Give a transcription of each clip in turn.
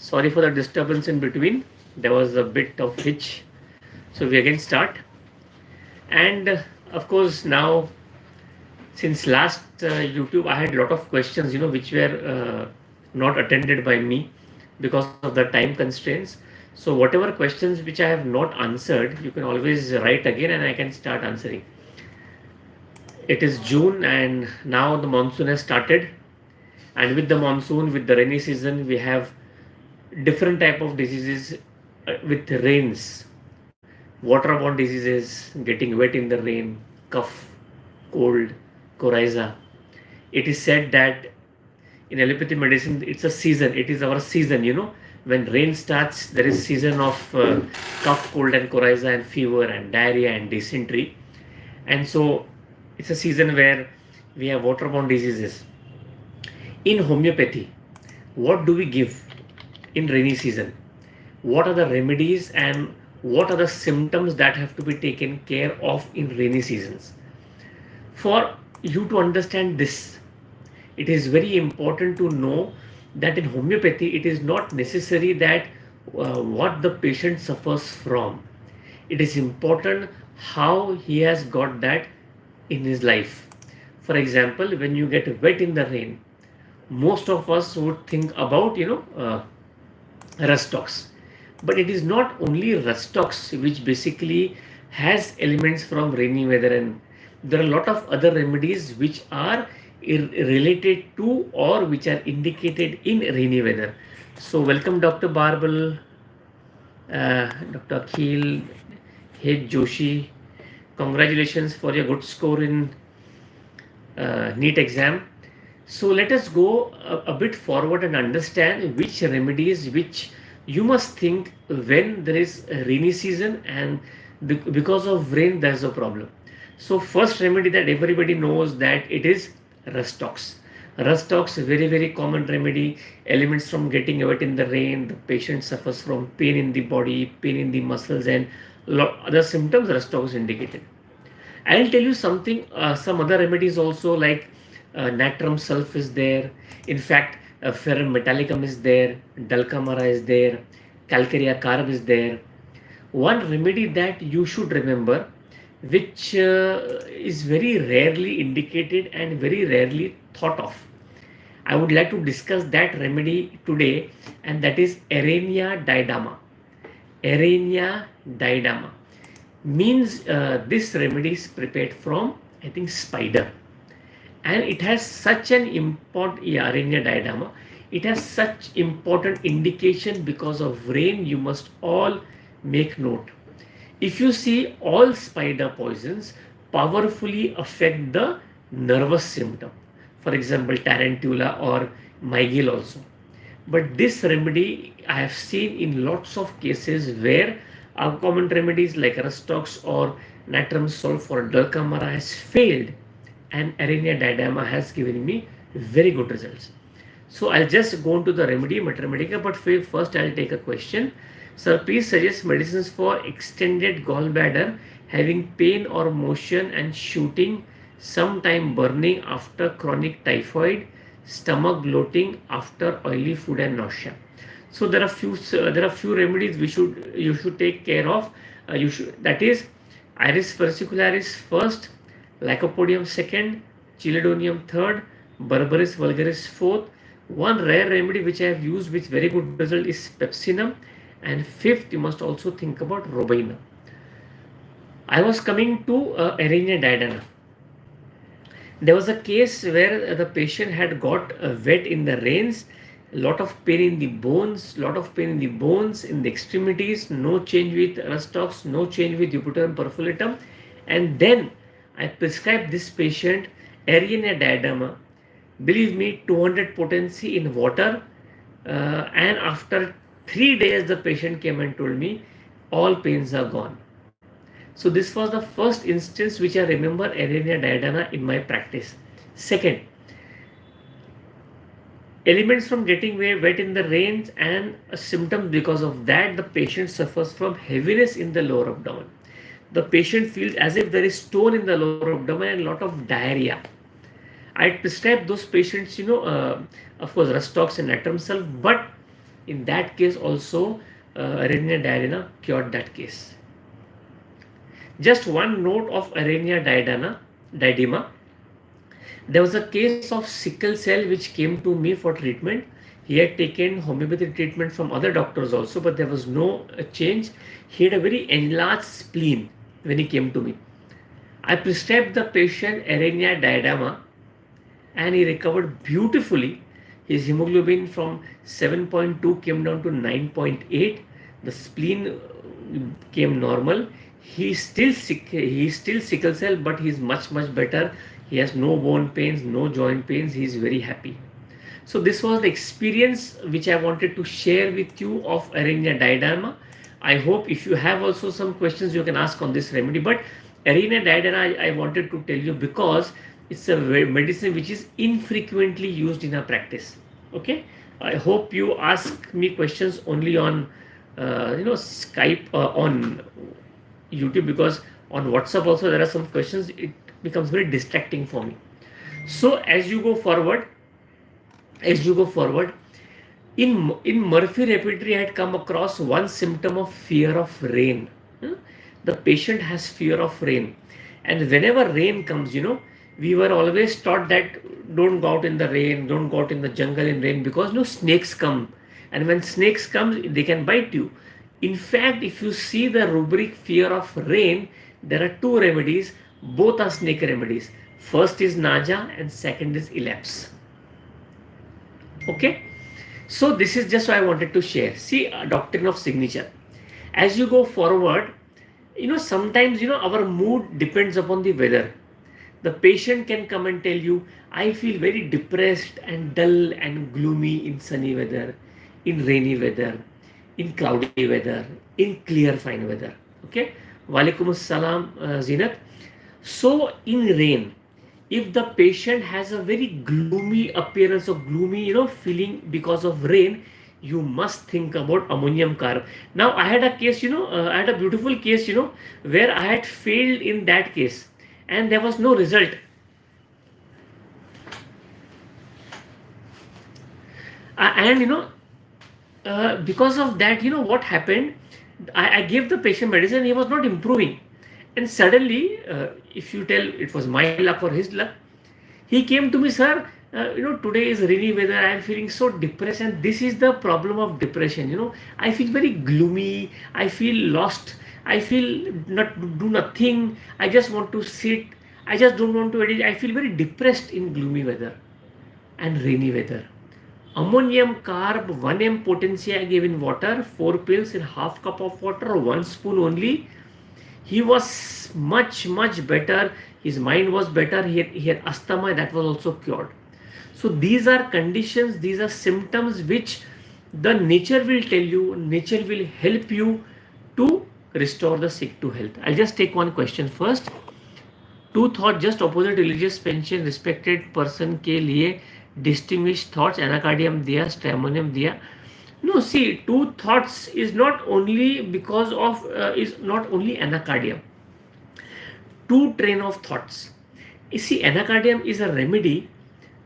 Sorry for the disturbance in between. There was a bit of hitch. So we again start. And of course, now since last YouTube, I had a lot of questions, which were not attended by me because of the time constraints. So whatever questions which I have not answered, you can always write again and I can start answering. It is June and now the monsoon has started. And with the monsoon, with the rainy season, we have different type of diseases with rains, waterborne diseases, getting wet in the rain, cough, cold, coryza. It is said that in allopathy medicine, it's a season. It is our season. When rain starts, there is season of cough, cold, and coryza, and fever, and diarrhea, and dysentery. And so, it's a season where we have waterborne diseases. In homeopathy, what do we give in rainy season? What are the remedies and what are the symptoms that have to be taken care of in rainy seasons? For you to understand this, it is very important to know that in homeopathy, it is not necessary that what the patient suffers from. It is important how he has got that in his life. For example, when you get wet in the rain, most of us would think about, rustox. But it is not only rustox which basically has elements from rainy weather, and there are a lot of other remedies which are related to or which are indicated in rainy weather. So welcome Dr. Barbel, Dr. Akhil, H. Joshi. Congratulations for your good score in NEET exam. So let us go a bit forward and understand which remedies which you must think when there is a rainy season and because of rain there's a problem. So first remedy that everybody knows that it is rustox. Rustox, very very common remedy. Elements from getting wet in the rain. The patient suffers from pain in the body, pain in the muscles, and other symptoms. Rustox is indicated. I'll tell you something. Some other remedies also like natrum sulf is there. In fact, ferrum metallicum is there. Dulcamara is there. Calcarea carb is there. One remedy that you should remember, which is very rarely indicated and very rarely thought of. I would like to discuss that remedy today, and that is Arenia diadema. Arenia diadema means this remedy is prepared from, I think, spider, and it has such an important Arenia diadema. It has such important indication because of rain. You must all make note. If you see, all spider poisons powerfully affect the nervous symptom. For example, tarantula or Mygale also. But this remedy I have seen in lots of cases where uncommon remedies like rustox or natrum sulf or dulcamara has failed, and Arenia diadema has given me very good results. So I'll just go into the remedy, Metromedica, but first I'll take a question. Sir, please suggest medicines for extended gallbladder having pain or motion and shooting, sometime burning after chronic typhoid, stomach bloating after oily food and nausea. So there are few remedies you should take care of. That is Iris versicularis first, Lycopodium second, Chelidonium third, Berberis vulgaris fourth. One rare remedy which I have used with very good result is Pepsinum, and fifth you must also think about Robina. I was coming to Arenia diadema. There was a case where the patient had got wet in the rains, lot of pain in the bones, in the extremities, no change with rustox, no change with Jupiterum perforatum, and then I prescribed this patient Arenia diadema. Believe me, 200 potency in water, and after 3 days the patient came and told me all pains are gone. So this was the first instance which I remember Arenia diadema in my practice. Second, elements from getting wet in the rains and symptoms because of that, the patient suffers from heaviness in the lower abdomen. The patient feels as if there is stone in the lower abdomen and a lot of diarrhea. I prescribe those patients, of course, rustox and natrum sulf, but In that case also, Arenia diadana cured that case. Just one note of Arenia diadema. There was a case of sickle cell which came to me for treatment. He had taken homeopathy treatment from other doctors also, but there was no change. He had a very enlarged spleen when he came to me. I prescribed the patient Arenia diadema and he recovered beautifully. His hemoglobin from 7.2 came down to 9.8. The spleen came normal. He's still sick. He's still sickle cell, but he's much better. He has no bone pains, no joint pains. He's very happy. So this was the experience which I wanted to share with you of Arenia diadema. I hope if you have also some questions you can ask on this remedy. But Arenia diadema I wanted to tell you because it's a medicine which is infrequently used in our practice. Okay, I hope you ask me questions only on Skype on YouTube, because on WhatsApp also there are some questions. It becomes very distracting for me. So as you go forward, in Murphy repertory I had come across one symptom of fear of rain. The patient has fear of rain, and whenever rain comes, we were always taught that don't go out in the rain, don't go out in the jungle in rain, because snakes come, and when snakes come they can bite you. In fact, if you see the rubric fear of rain, there are two remedies, both are snake remedies. First is Naja and second is Elapse. Okay, so this is just what I wanted to share. See, a doctrine of signature. As you go forward, sometimes our mood depends upon the weather. The patient can come and tell you, I feel very depressed and dull and gloomy in sunny weather, in rainy weather, in cloudy weather, in clear fine weather. Okay, Walaikum Assalam, Zinat. So in rain, if the patient has a very gloomy appearance or gloomy feeling because of rain, you must think about ammonium carb. Now I had a case, I had a beautiful case, where I had failed in that case and there was no result. And because of that, what happened, I gave the patient medicine, he was not improving. And suddenly, if you tell it was my luck or his luck, he came to me, sir, today is rainy weather, I am feeling so depressed, and this is the problem of depression. I feel very gloomy, I feel lost, I feel not do nothing, I just want to sit, I just don't want to edit, I feel very depressed in gloomy weather and rainy weather. Ammonium carb 1 m potency I gave in water, 4 pills in half cup of water or 1 spoon only. He was much better. His mind was better. He had asthma, that was also cured. So these are conditions, these are symptoms which the nature will tell you, nature will help you to restore the sick to health. I'll just take one question first. Two thoughts just opposite religious pension respected person के लिए distinguished thoughts anacardium दिया, stramonium दिया. No, see, two thoughts is not only because of is not only anacardium. Two train of thoughts. You see, anacardium is a remedy.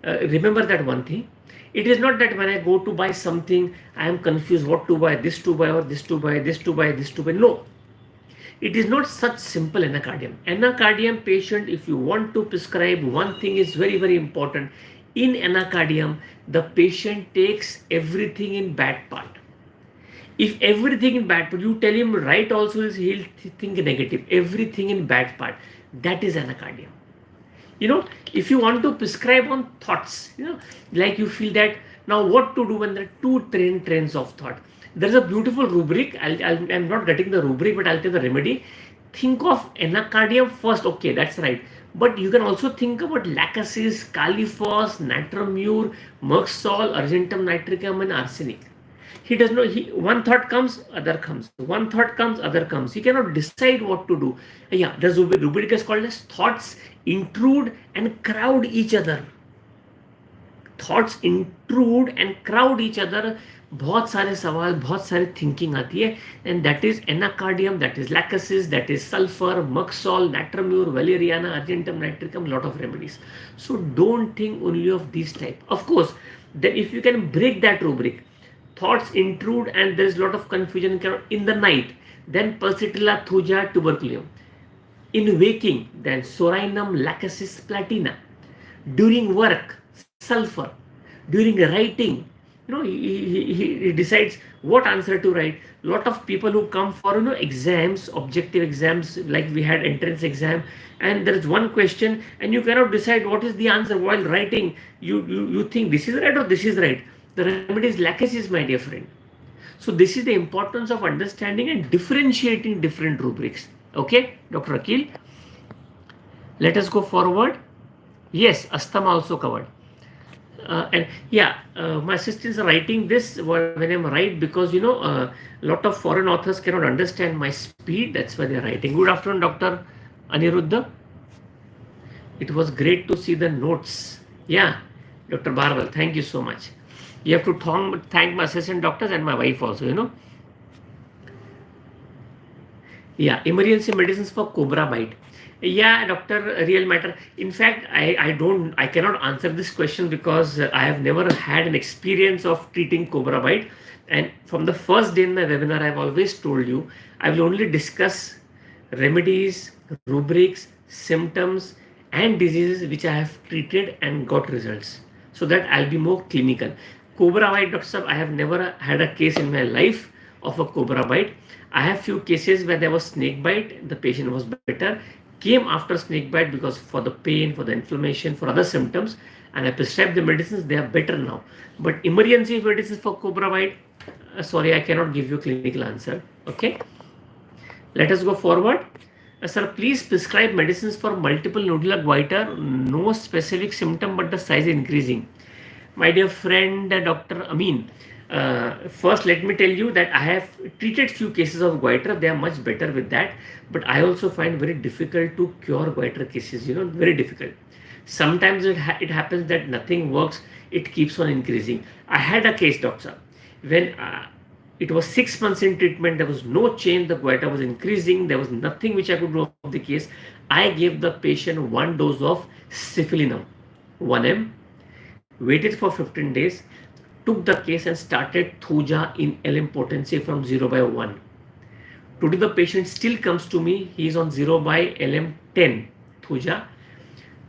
Remember that one thing. It is not that when I go to buy something, I am confused what to buy, this to buy, or this to buy, this to buy, this to buy. No. It is not such simple anacardium. Anacardium patient, if you want to prescribe, one thing is very important. In anacardium, the patient takes everything in bad part. If everything in bad part, you tell him right also, he'll think negative. Everything in bad part, that is anacardium. If you want to prescribe on thoughts, like you feel that now what to do when there are two trains of thought. There's a beautiful rubric. I'm not getting the rubric, but I'll tell the remedy. Think of anacardium first. Okay, that's right. But you can also think about lacasis, califos, natramure, merxol, argentum nitricum, and arsenic. He does not. One thought comes, other comes. One thought comes, other comes. He cannot decide what to do. Yeah, the rubric is called as thoughts intrude and crowd each other. Thoughts intrude and crowd each other. बहुत सारे सवाल, बहुत सारे thinking आती है, and that is anacardium, that is lachesis, that is sulphur, मक्सॉल, natrum mur, valeriana, argentum nitricum, lot of remedies. So don't think only of these type. Of course, then if you can break that rubric, thoughts intrude and there is a lot of confusion in the night, then pulsatilla thuja tuberculosis. In waking, then sorinum lachesis platina. During work, sulfur. During writing, he decides what answer to write. Lot of people who come for exams, objective exams, like we had entrance exam, and there is one question and you cannot decide what is the answer while writing. You think this is right or this is right. The remedy is lachesis, my dear friend. So this is the importance of understanding and differentiating different rubrics. Okay, Dr. Akil, let us go forward. Yes, asthma also covered. And yeah, my assistants are writing this when I'm right, because a lot of foreign authors cannot understand my speed. That's why they're writing. Good afternoon, Dr. Aniruddha. It was great to see the notes. Yeah, Dr. Barbal, thank you so much. You have to thank my assistant doctors and my wife also. Yeah, emergency medicines for cobra bite. Yeah, doctor, real matter. In fact, I cannot answer this question because I have never had an experience of treating cobra bite. And from the first day in my webinar, I've always told you, I will only discuss remedies, rubrics, symptoms, and diseases which I have treated and got results, so that I'll be more clinical. Cobra bite, Dr. Sahab, I have never had a case in my life of a cobra bite. I have few cases where there was snake bite, the patient was better, came after snake bite because for the pain, for the inflammation, for other symptoms, and I prescribed the medicines, they are better now. But emergency medicines for cobra bite, sorry, I cannot give you a clinical answer. Okay, let us go forward. Sir, please prescribe medicines for multiple nodular goiter, no specific symptom but the size increasing. My dear friend, Dr. Amin, first let me tell you that I have treated few cases of goiter. They are much better with that, but I also find very difficult to cure goiter cases, very difficult. Sometimes it happens that nothing works, it keeps on increasing. I had a case, doctor, when it was 6 months in treatment, there was no change, the goiter was increasing, there was nothing which I could do of the case. I gave the patient 1 dose of syphilinum, 1 ml, waited for 15 days, took the case and started thuja in LM potency from 0/1. Today the patient still comes to me, he is on 0/LM10 thuja.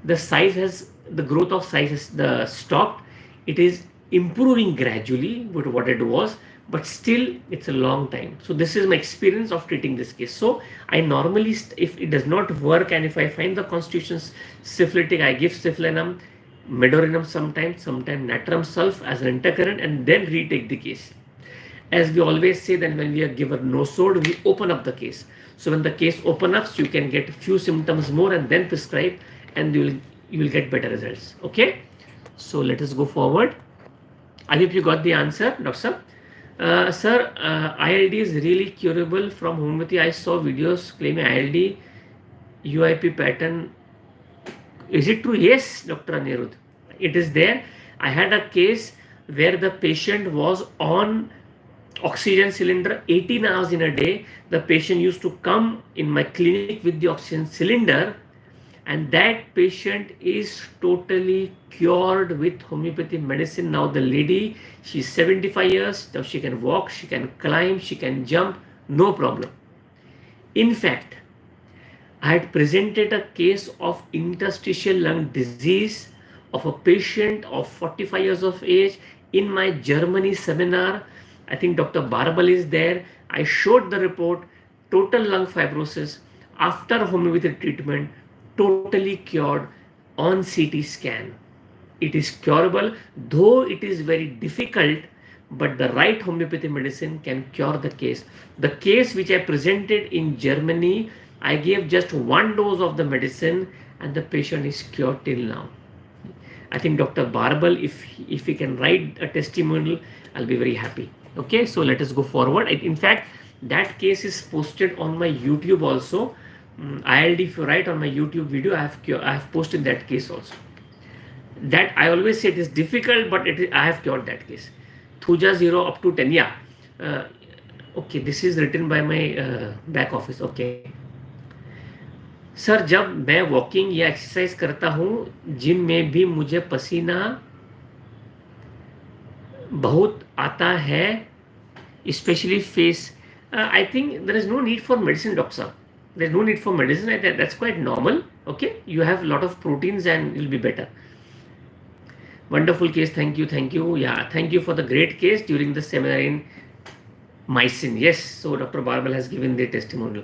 The growth of size has stopped. It is improving gradually with what it was, but still it's a long time. So this is my experience of treating this case. So I normally, if it does not work and if I find the constitution syphilitic, I give syphilinum, medorinum sometimes natrum sulf as an intercurrent, and then retake the case. As we always say, that when we are given no sword, we open up the case. So when the case opens up, you can get a few symptoms more and then prescribe, and you will get better results. Okay, so let us go forward. I hope you got the answer, Doctor. Sir, ILD is really curable from homeopathy. I saw videos claiming ILD UIP pattern. Is it true? Yes, Dr. Anirudh. It is there. I had a case where the patient was on oxygen cylinder 18 hours in a day. The patient used to come in my clinic with the oxygen cylinder, and that patient is totally cured with homeopathic medicine. Now the lady, she's 75 years, now she can walk, she can climb, she can jump, no problem. In fact, I had presented a case of interstitial lung disease of a patient of 45 years of age in my Germany seminar. I think Dr. Barbal is there. I showed the report, total lung fibrosis after homeopathic treatment, totally cured on CT scan. It is curable, though it is very difficult, but the right homeopathic medicine can cure the case. The case which I presented in Germany, I gave just 1 dose of the medicine and the patient is cured till now. I think Dr. Barbal, if he can write a testimonial, I'll be very happy. Okay, so let us go forward. In fact, that case is posted on my YouTube also. ILD, if you write on my YouTube video, I have posted that case also. That I always say it is difficult, but I have cured that case. Thuja 0 up to 10. Yeah. Okay, this is written by my back office. Okay. Sir, जब मैं walking या exercise करता हूँ gym में भी मुझे पसीना बहुत आता है, especially face. I think there is no need for medicine, doctor. There's no need for medicine. I think that's quite normal. Okay, you have a lot of proteins and you'll be better. Wonderful case. Thank you. Thank you. Yeah, thank you for the great case during the seminar in mycin. Yes, so Dr. Barbel has given the testimonial.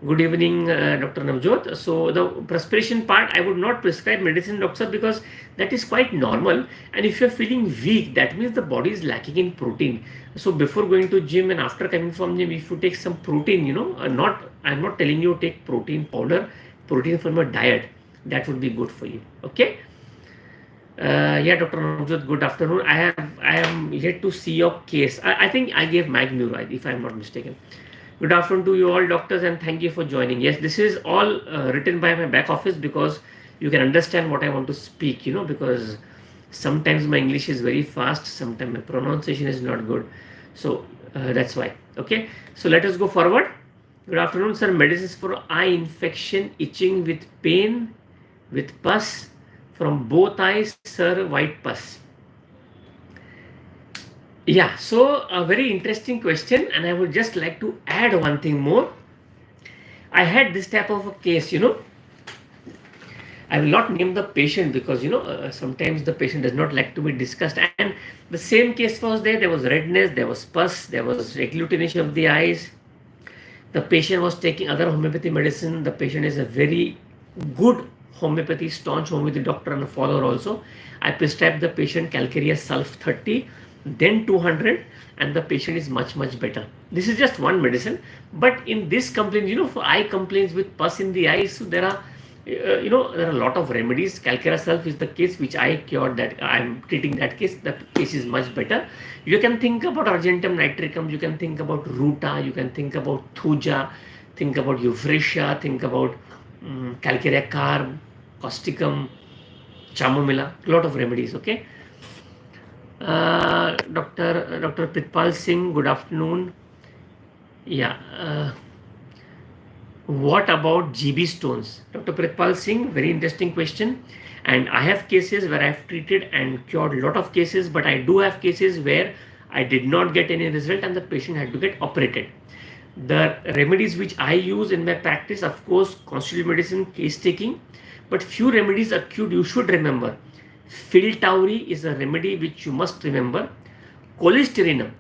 Good evening, Dr. Navjot. So the perspiration part, I would not prescribe medicine, doctor, because that is quite normal. And if you're feeling weak, that means the body is lacking in protein. So before going to gym and after coming from gym, if you take some protein, I'm not telling you take protein powder, protein from your diet. That would be good for you. Okay. Yeah, Dr. Navjot, good afternoon. I am yet to see your case. I think I gave Magnuride, if I'm not mistaken. Good afternoon to you all, doctors, and thank you for joining. Yes, this is all written by my back office because you can understand what I want to speak, because sometimes my English is very fast, sometimes my pronunciation is not good. So that's why. Okay, so let us go forward. Good afternoon, sir. Medicines for eye infection, itching with pain, with pus from both eyes, sir, white pus. Yeah, so a very interesting question, and I would just like to add one thing more. I had this type of a case, I will not name the patient because sometimes the patient does not like to be discussed. And the same case was there. There was redness, there was pus, there was agglutination of the eyes. The patient was taking other homeopathy medicine. The patient is a very good homeopathy, staunch homeopathy doctor and a follower also. I prescribed the patient Calcarea Sulf 30, then 200, and the patient is much better. This is just one medicine, but in this complaint, for eye complaints with pus in the eyes, so there are there are a lot of remedies. Calcarea Sulf is the case which I cured, that I am treating that case. That case is much better. You can think about Argentum nitricum, you can think about Ruta, you can think about Thuja, think about Euphrasia, think about Calcarea Carb, Causticum, Chamomilla, a lot of remedies, okay. Dr. Pritpal Singh, good afternoon. Yeah, what about GB stones? Dr. Pritpal Singh, very interesting question. And I have cases where I have treated and cured a lot of cases, but I do have cases where I did not get any result and the patient had to get operated. The remedies which I use in my practice, of course, constitutive medicine, case taking, but few remedies acute you should remember. Filtauri is a remedy which you must remember. Cholesterinum.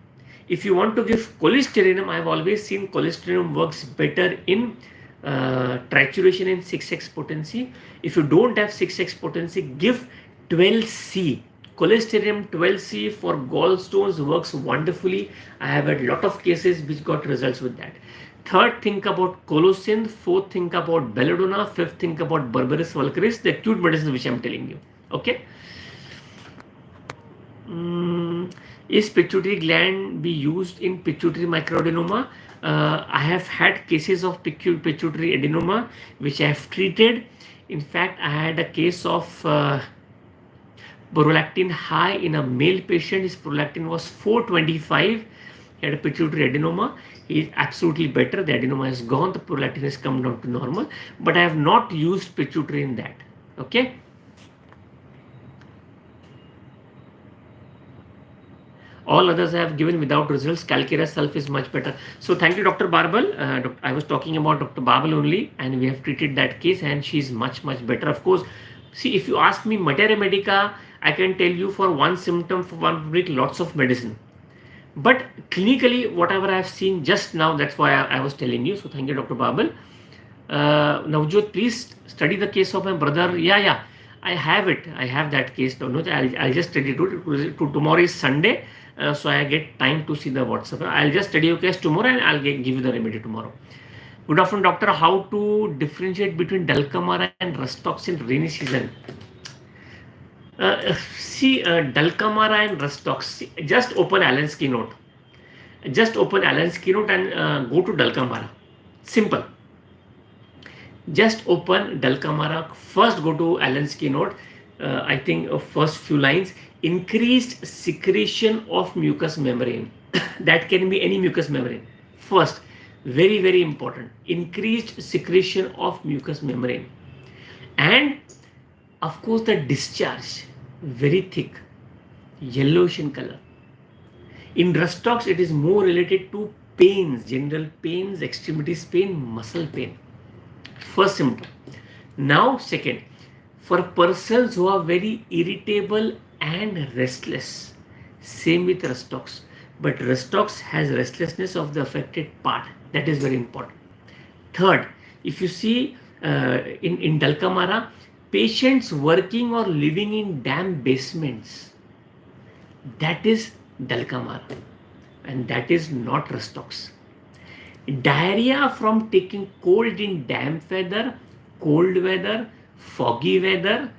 If you want to give cholesterinum, I have always seen cholesterinum works better in trituration in 6x potency. If you don't have 6x potency, give 12C. Cholesterinum 12C for gallstones works wonderfully. I have had a lot of cases which got results with that. Third, think about colocin. Fourth, think about belladonna. Fifth, think about berberis vulgaris, the acute medicine which I am telling you. Okay. Is pituitary gland be used in pituitary microadenoma? I have had cases of pituitary adenoma which I have treated. In fact, I had a case of prolactin high in a male patient. His prolactin was 425. He had a pituitary adenoma. He is absolutely better. The adenoma is gone. The prolactin has come down to normal. But I have not used pituitary in that. Okay. All others I have given without results. Calcarea Sulf is much better. So thank you, Dr. Barbel. I was talking about Dr. Barbel only, and we have treated that case, and she's much better. Of course, see, if you ask me Materia Medica, I can tell you for one symptom, for one week, lots of medicine. But clinically, whatever I have seen just now, that's why I was telling you. So thank you, Dr. Barbel. Navjot, please study the case of my brother. Yeah, I have it. I have that case. I'll just study it. Tomorrow is Sunday. So I get time to see the WhatsApp. I'll just study your case tomorrow and I'll give you the remedy tomorrow. Good afternoon, doctor. How to differentiate between Dulcamara and Rustox in rainy season? Dulcamara and Rustox. Just open Allen's keynote. Just open Allen's keynote and go to Dulcamara. Simple. Just open Dulcamara. First go to Allen's keynote. I think first few lines. Increased secretion of mucous membrane. That can be any mucous membrane. First, very important. Increased secretion of mucous membrane. And of course the discharge, very thick, yellowish in color. In rust talks, it is more related to pains, general pains, extremities pain, muscle pain. First symptom. Now, second, for persons who are very irritable and restless, same with rust talks. But rust talks has restlessness of the affected part. That is very important. Third, if you see in Dalkamara, patients working or living in damp basements, that is Dalkamara, and that is not rust talks. Diarrhea from taking cold in damp weather, cold weather, foggy weather,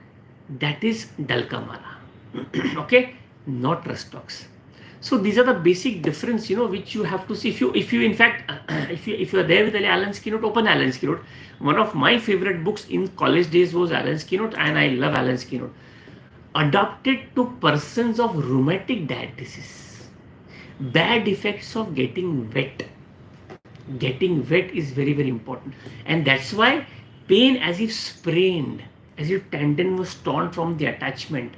that is Dalkamara. Okay, not rust talks. So these are the basic difference, which you have to see. If you in fact, if you are there with Alan's keynote, open Alan's keynote. One of my favorite books in college days was Alan's keynote, and I love Alan's keynote. Adapted to persons of rheumatic disease. Bad effects of getting wet. Getting wet is very, very important, and that's why pain as if sprained, as if tendon was torn from the attachment.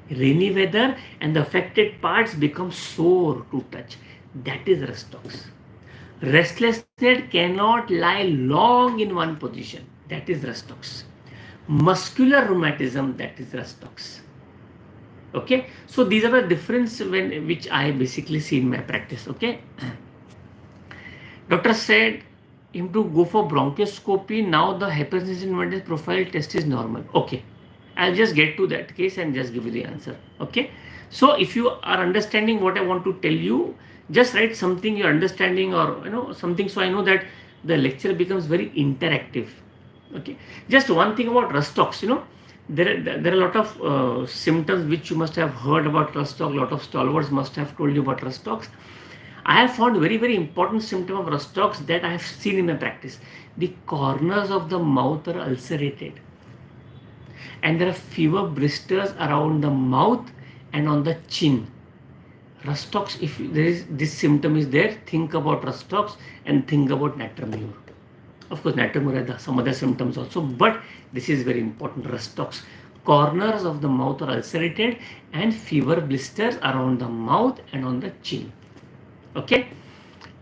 Rainy weather and the affected parts become sore to touch. That is rust talks. Restlessness cannot lie long in one position. That is rust talks. Muscular rheumatism, that is rust talks. Okay, so these are the difference which I basically see in my practice. Okay. Doctor said him to go for bronchoscopy. Now the hypersensitivity profile test is normal. Okay, I'll just get to that case and just give you the answer. Okay, so if you are understanding what I want to tell you, just write something you're understanding, or something, so I know that the lecture becomes very interactive. Okay, just one thing about rust talks. There are a lot of symptoms which you must have heard about rust talk. A lot of stalwarts must have told you about rust talks. I have found very, very important symptom of rust talks that I have seen in my practice. The corners of the mouth are ulcerated, and there are fever blisters around the mouth and on the chin. Rust talks, if there is this symptom is there, think about rust talks and think about natramur. Of course, natramur has some other symptoms also, but this is very important. Rust talks. Corners of the mouth are ulcerated and fever blisters around the mouth and on the chin. Okay,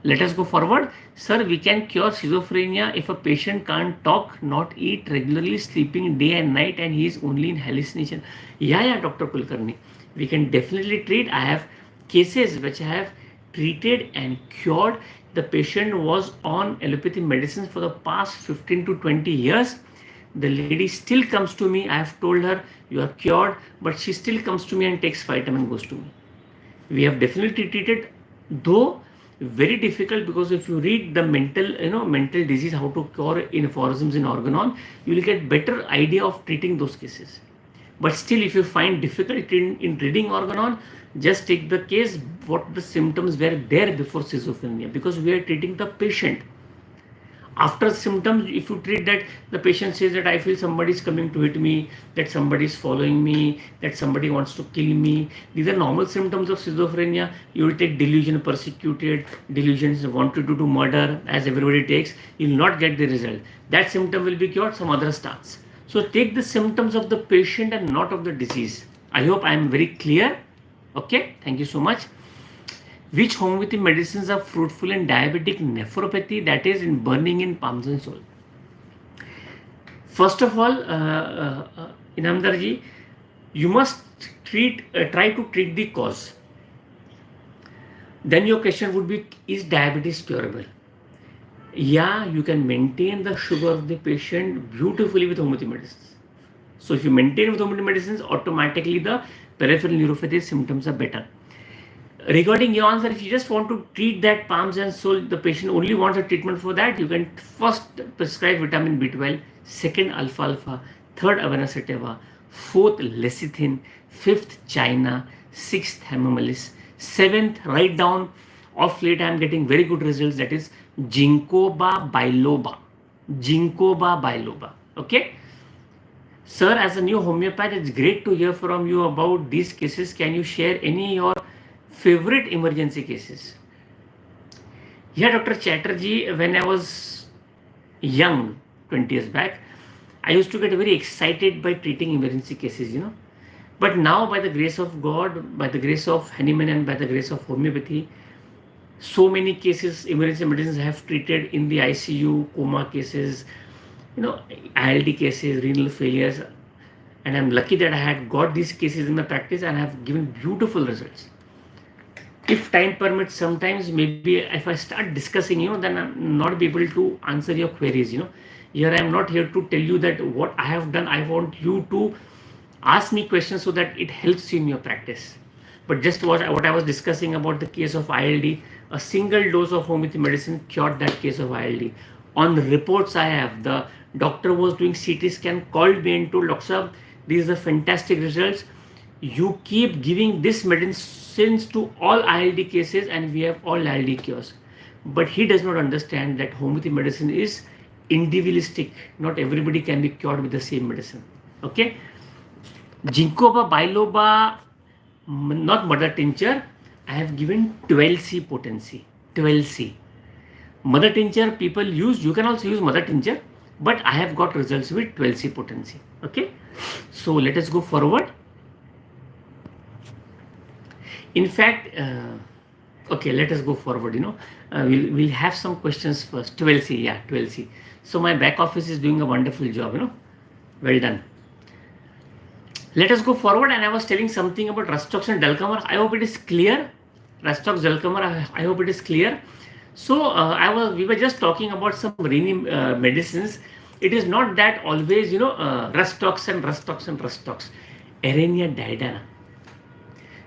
let us go forward. Sir, we can cure schizophrenia if a patient can't talk, not eat, regularly sleeping day and night, and he is only in hallucination. Yeah, Dr. Kulkarni, we can definitely treat. I have cases which I have treated and cured. The patient was on allopathy medicines for the past 15 to 20 years. The lady still comes to me. I have told her you are cured, but she still comes to me and takes vitamin and goes to me. We have definitely treated, though very difficult, because if you read the mental disease, how to cure aphorisms in Organon, you will get better idea of treating those cases. But still, if you find difficulty in reading Organon, just take the case what the symptoms were there before schizophrenia, because we are treating the patient. After symptoms, if you treat that, the patient says that I feel somebody is coming to hit me, that somebody is following me, that somebody wants to kill me. These are normal symptoms of schizophrenia. You will take delusion, persecuted, delusions, wanted to do murder, as everybody takes. You will not get the result. That symptom will be cured, some other starts. So take the symptoms of the patient and not of the disease. I hope I am very clear. Okay, thank you so much. Which homeopathy medicines are fruitful in diabetic nephropathy, that is in burning in palms and soul? First of all, Inamdarji, you must try to treat the cause. Then your question would be, is diabetes curable? Yeah, you can maintain the sugar of the patient beautifully with homeopathy medicines. So if you maintain with homeopathy medicines, automatically the peripheral neuropathy symptoms are better. Regarding your answer, if you just want to treat that palms and soul, the patient only wants a treatment for that, you can first prescribe vitamin B12, second alfalfa, third avena, fourth lecithin, fifth china, sixth hamamelis, seventh, write down, of late I am getting very good results, that is ginkgo biloba. Ginkgo biloba. Okay. Sir, as a new homeopath, it's great to hear from you about these cases. Can you share any your favorite emergency cases? Yeah, Dr. Chatterjee, when I was young, 20 years back, I used to get very excited by treating emergency cases, But now, by the grace of God, by the grace of Hahnemann, and by the grace of homeopathy, so many cases emergency medicines have treated in the ICU, coma cases, ILD cases, renal failures, and I'm lucky that I had got these cases in my practice and have given beautiful results. If time permits, sometimes maybe if I start discussing, then I'm not be able to answer your queries. Here I am not here to tell you that what I have done. I want you to ask me questions so that it helps you in your practice. But just what I was discussing about the case of ILD, a single dose of homeopathy medicine cured that case of ILD. On reports I have, the doctor was doing CT scan, called me and told, Doctor, these are fantastic results. You keep giving this medicines to all ILD cases and we have all ILD cures. But he does not understand that homeopathy medicine is individualistic. Not everybody can be cured with the same medicine. Okay? Ginkgo biloba, not mother tincture, I have given 12C potency. 12C. Mother tincture people use, you can also use mother tincture, but I have got results with 12C potency. Okay? So let us go forward. In fact, okay, let us go forward. We'll have some questions first. 12C, yeah, 12C. So my back office is doing a wonderful job. Well done. Let us go forward. And I was telling something about Rustox and Dulcamer. I hope it is clear. Rustox, Dulcamer, I hope it is clear. So we were just talking about some rainy medicines. It is not that always, Rustox and Rustox and Rustox. Arenia diadana,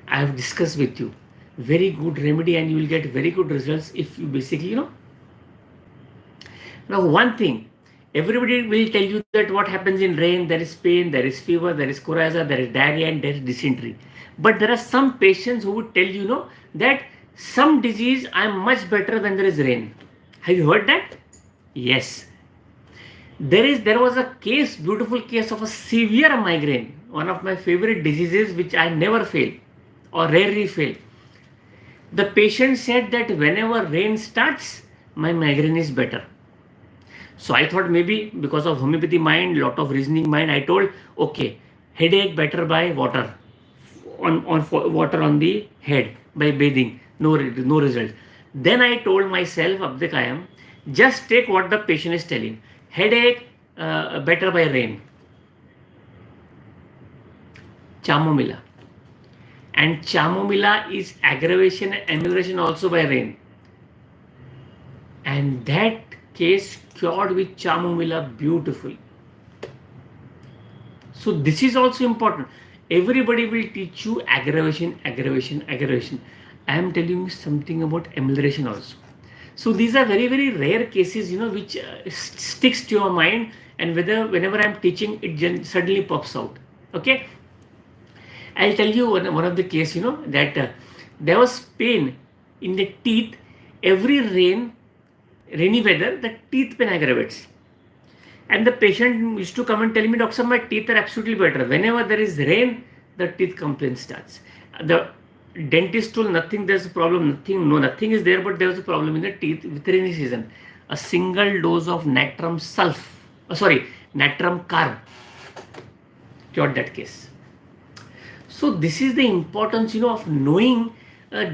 I have discussed with you. Very good remedy and you will get very good results if you basically, Now one thing, everybody will tell you that what happens in rain, there is pain, there is fever, there is coryza, there is diarrhea and there is dysentery. But there are some patients who would tell you, that some disease I am much better when there is rain. Have you heard that? Yes. There was a case, beautiful case of a severe migraine, one of my favorite diseases which I never fail or rarely fail. The patient said that whenever rain starts, my migraine is better. So I thought maybe because of homeopathy mind, lot of reasoning mind, I told, okay, headache better by water, on water on the head by bathing, no result. Then I told myself, Abdequaem, just take what the patient is telling. Headache better by rain. Chamomilla. And chamomilla is aggravation and amelioration also by rain. And that case cured with chamomilla beautifully. So this is also important. Everybody will teach you aggravation. I am telling you something about amelioration also. So these are very, very rare cases, which sticks to your mind, and whenever I am teaching, it suddenly pops out. Okay. I'll tell you one of the case, that there was pain in the teeth. Every rainy weather, the teeth pain aggravates. And the patient used to come and tell me, Doctor, my teeth are absolutely better. Whenever there is rain, the teeth complaint starts. The dentist told nothing, there's a problem, nothing is there, but there's a problem in the teeth with rainy season. A single dose of natrum carb cured that case. So this is the importance, of knowing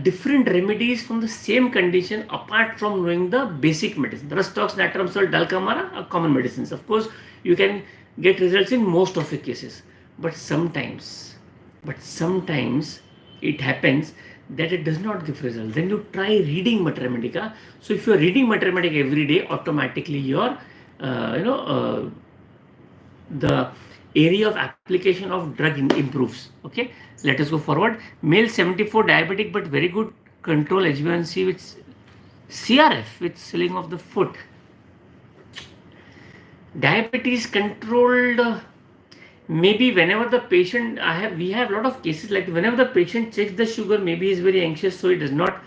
different remedies from the same condition apart from knowing the basic medicine. Rustox, natrum salt, Dulcamer are common medicines. Of course, you can get results in most of the cases. But sometimes it happens that it does not give results. Then you try reading Mater Medica. So if you are reading Mater Medica every day, automatically your, the area of application of drug improves. Okay, let us go forward. Male 74, diabetic but very good control, HbA1c with CRF with swelling of the foot. Diabetes controlled, maybe whenever the patient, we have a lot of cases like whenever the patient checks the sugar, maybe he is very anxious, so he does not,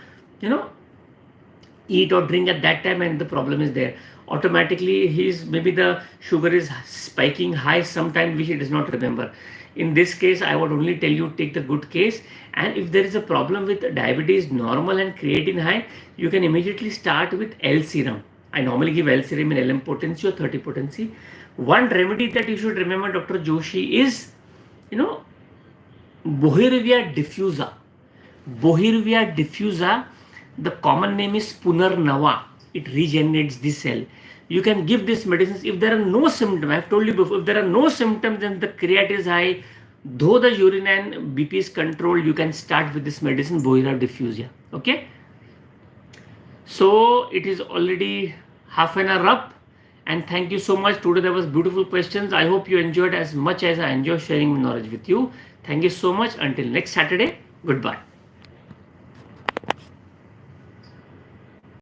eat or drink at that time, and the problem is there. Automatically, maybe the sugar is spiking high sometime which he does not remember. In this case, I would only tell you take the good case, and if there is a problem with diabetes normal and creatine high, you can immediately start with L-serum. I normally give L-serum in LM potency or 30 potency. One remedy that you should remember, Dr. Joshi, is, Bohirvia diffusa. Bohirvia diffusa, the common name is Punarnava. It regenerates the cell. You can give these medicines if there are no symptoms. I have told you before, if there are no symptoms, then the creatinine is high, though the urine and BP is controlled, you can start with this medicine, Bohirvia diffusa. Okay. So it is already half an hour up, and thank you so much. Today there was beautiful questions. I hope you enjoyed as much as I enjoy sharing my knowledge with you. Thank you so much. Until next Saturday, goodbye.